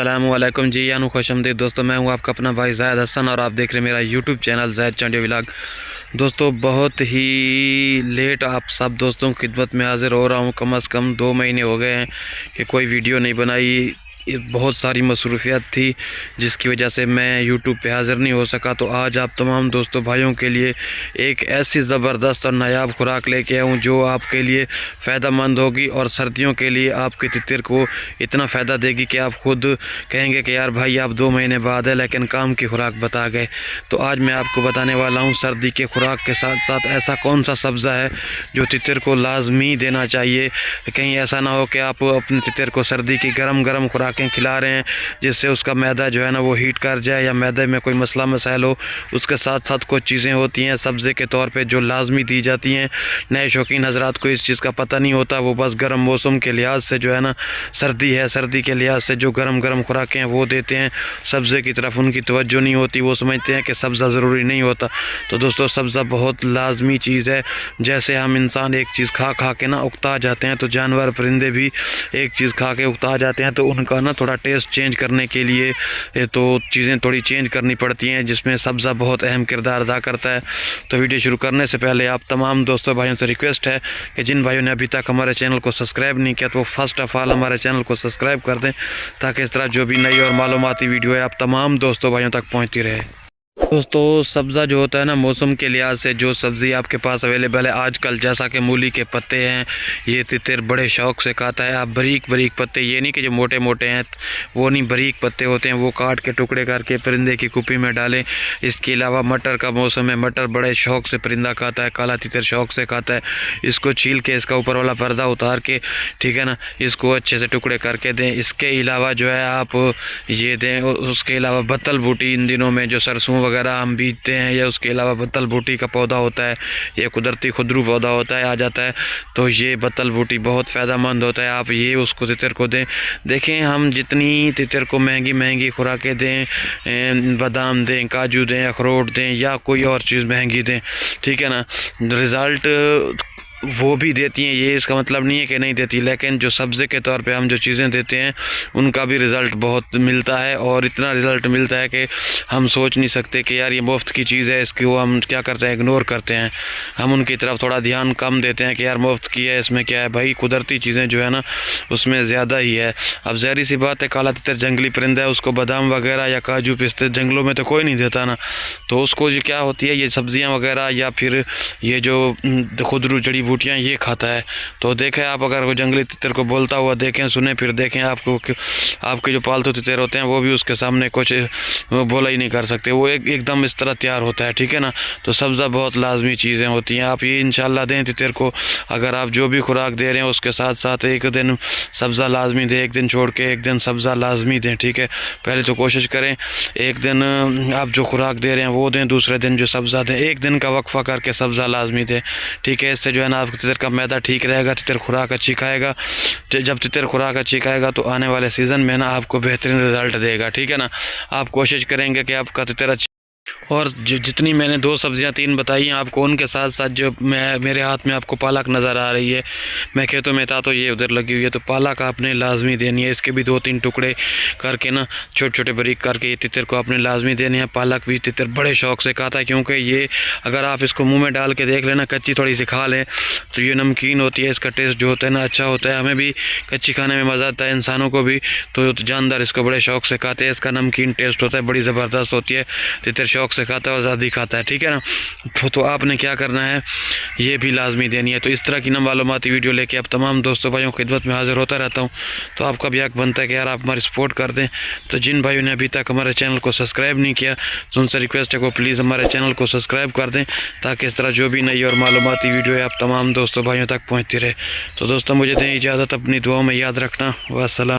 अस्सलामुअलैकुम जी यानू खुशमदीद दोस्तों, मैं हूं आपका अपना भाई ज़ायद हसन और आप देख रहे हैं मेरा यूट्यूब चैनल ज़ायद चंडी व्लॉग। दोस्तों बहुत ही लेट आप सब दोस्तों की खिदमत में हाज़िर हो रहा हूं। कम से कम 2 महीने हो गए हैं कि कोई वीडियो नहीं बनाई। बहुत सारी मसरूफियत थी जिसकी वजह से मैं यूट्यूब पे हाज़िर नहीं हो सका। तो आज आप तमाम दोस्तों भाइयों के लिए एक ऐसी ज़बरदस्त और नायाब खुराक लेके आया हूँ जो आपके लिए फ़ायदेमंद होगी और सर्दियों के लिए आपके तितर को इतना फ़ायदा देगी कि आप खुद कहेंगे कि यार भाई आप 2 महीने बाद है लेकिन काम की खुराक बता गए। तो आज मैं आपको बताने वाला हूँ सर्दी के खुराक के साथ साथ ऐसा कौन सा सब्ज़ा है जो तितर को लाजमी देना चाहिए। कहीं ऐसा ना हो कि आप अपने तितर को सर्दी की गरम गरम खुराक खिला रहे हैं जिससे उसका मैदा जो है ना वो हीट कर जाए या मैदे में कोई मसला मसाइल हो। उसके साथ साथ कुछ चीज़ें होती हैं सब्ज़े के तौर पे जो लाजमी दी जाती हैं। नए शौकीन हजरात को इस चीज़ का पता नहीं होता, वो बस गर्म मौसम के लिहाज से जो है ना सर्दी है, सर्दी के लिहाज से जो गर्म गर्म खुराकें हैं वो देते हैं। सब्ज़े की तरफ उनकी तवज्जो नहीं होती, वो समझते हैं कि सब्ज़ा ज़रूरी नहीं होता। तो दोस्तों सब्ज़ा बहुत लाजमी चीज़ है। जैसे हम इंसान एक चीज़ खा खा के ना उकता जाते हैं तो जानवर परिंदे भी एक चीज़ खा के उकता जाते हैं। तो उनका ना थोड़ा टेस्ट चेंज करने के लिए तो चीज़ें थोड़ी चेंज करनी पड़ती हैं जिसमें सब्ज़ा बहुत अहम किरदार अदा करता है। तो वीडियो शुरू करने से पहले आप तमाम दोस्तों भाइयों से रिक्वेस्ट है कि जिन भाइयों ने अभी तक हमारे चैनल को सब्सक्राइब नहीं किया तो वो फर्स्ट ऑफ ऑल हमारे चैनल को सब्सक्राइब कर दें ताकि इस तरह जो भी नई और मालूमाती वीडियो है आप तमाम दोस्तों भाइयों तक पहुँचती रहे। दोस्तों सब्ज़ा जो होता है ना मौसम के लिहाज से जो सब्ज़ी आपके पास अवेलेबल है आजकल, जैसा कि मूली के पत्ते हैं, ये तितर बड़े शौक़ से खाता है। आप बारीक बारीक पत्ते, ये नहीं कि जो मोटे मोटे हैं वो नहीं, बारीक पत्ते होते हैं वो काट के टुकड़े करके परिंदे की कुप्पी में डालें। इसके अलावा मटर का मौसम है, मटर बड़े शौक़ से परिंदा खाता है, काला तितर शौक़ से खाता है। इसको छील के इसका ऊपर वाला पर्दा उतार के ठीक है ना इसको अच्छे से टुकड़े करके दें। इसके अलावा जो है आप ये दें। उसके अलावा बत्तल बूटी इन दिनों में जो सरसों वगैरह हम बीजते हैं या उसके अलावा बत्तल बूटी का पौधा होता है, ये कुदरती खुदरू पौधा होता है, आ जाता है। तो ये बत्तल बूटी बहुत फ़ायदेमंद होता है, आप ये उसको तितर को दें। देखें हम जितनी तितर को महंगी महंगी खुराकें दें, बादाम दें, काजू दें, अखरोट दें या कोई और चीज़ महंगी दें, ठीक है ना, रिज़ल्ट वो भी देती हैं। ये इसका मतलब नहीं है कि नहीं देती, लेकिन जो सब्ज़े के तौर पे हम जो चीज़ें देते हैं उनका भी रिज़ल्ट बहुत मिलता है और इतना रिज़ल्ट मिलता है कि हम सोच नहीं सकते कि यार ये मुफ्त की चीज़ है, इसकी वो हम क्या करते हैं इग्नोर करते हैं। हम उनकी तरफ थोड़ा ध्यान कम देते हैं कि यार मुफ्त की है इसमें क्या है। भाई कुदरती चीज़ें जो है ना उसमें ज़्यादा ही है। अब ज़ाहिर सी बात है काला तितर जंगली परिंदा है, उसको बादाम वगैरह या काजू पिस्ते जंगलों में तो कोई नहीं देता ना। तो उसको जो क्या होती है ये सब्ज़ियाँ वगैरह या फिर ये जो खुदरू जड़ी बूटियाँ ये खाता है। तो देखें आप अगर वो जंगली तितर को बोलता हुआ देखें, सुने, फिर देखें आपको आपके जो पालतू तितर होते हैं वो भी उसके सामने कुछ बोला ही नहीं कर सकते, वो एकदम इस तरह तैयार होता है, ठीक है ना। तो सब्ज़ा बहुत लाजमी चीज़ें होती हैं, आप ये इंशाल्लाह दें तितर को। अगर आप जो भी खुराक दे रहे हैं उसके साथ साथ एक दिन सब्ज़ा लाजमी दें, एक दिन छोड़ के एक दिन सब्ज़ा लाजमी दें, ठीक है। पहले तो कोशिश करें एक दिन आप जो खुराक दे रहे हैं वो दें, दूसरे दिन जो सब्ज़ा दें, एक दिन का वक्फ़ा करके सब्ज़ा लाजमी दें, ठीक है। इससे जो है ना आपके तितर का मैदा ठीक रहेगा, तितर खुराक अच्छी खाएगा। जब तितर खुराक अच्छी खाएगा तो आने वाले सीज़न में ना आपको बेहतरीन रिज़ल्ट देगा, ठीक है ना। आप कोशिश करेंगे कि आपका तितर अच्छा। और जो जितनी मैंने 2 सब्ज़ियाँ 3 बताई हैं आपको, उनके साथ साथ जो मेरे हाथ में आपको पालक नज़र आ रही है, मैं खेतों में था तो ये उधर लगी हुई है, तो पालक आपने लाजमी देनी है। इसके भी 2-3 टुकड़े करके ना छोटे छोटे बारीक करके ये तितर को आपने लाजमी देने हैं। पालक भी तितर बड़े शौक़ से खाता है क्योंकि ये अगर आप इसको मुँह में डाल के देख लेना, कच्ची थोड़ी सी खा लें तो ये नमकीन होती है, इसका टेस्ट जो होता है ना अच्छा होता है। हमें भी कच्ची खाने में मज़ा आता है, इंसानों को भी। तो जानदार इसको बड़े शौक़ से खाते हैं, इसका नमकीन टेस्ट होता है, बड़ी ज़बरदस्त होती है। तितर शौक़ से खाता है और ज़्यादा खाता है, ठीक है ना। तो आपने क्या करना है ये भी लाजमी देनी है। तो इस तरह की ना मालूमाती वीडियो लेके आप तमाम दोस्तों भाइयों की खिदमत में हाज़िर होता रहता हूँ। तो आपका भी हक बनता है कि यार आप हमारी सपोर्ट कर दें। तो जिन भाइयों ने अभी तक हमारे चैनल को सब्सक्राइब नहीं किया तो उनसे रिक्वेस्ट है कि प्लीज़ हमारे चैनल को सब्सक्राइब कर दें ताकि इस तरह जो भी नई और मालूमाती वीडियो है आप तमाम दोस्तों भाइयों तक पहुँचती रहे। तो दोस्तों मुझे दें इजाज़त, अपनी दुआओं में याद रखना। वस्सलाम।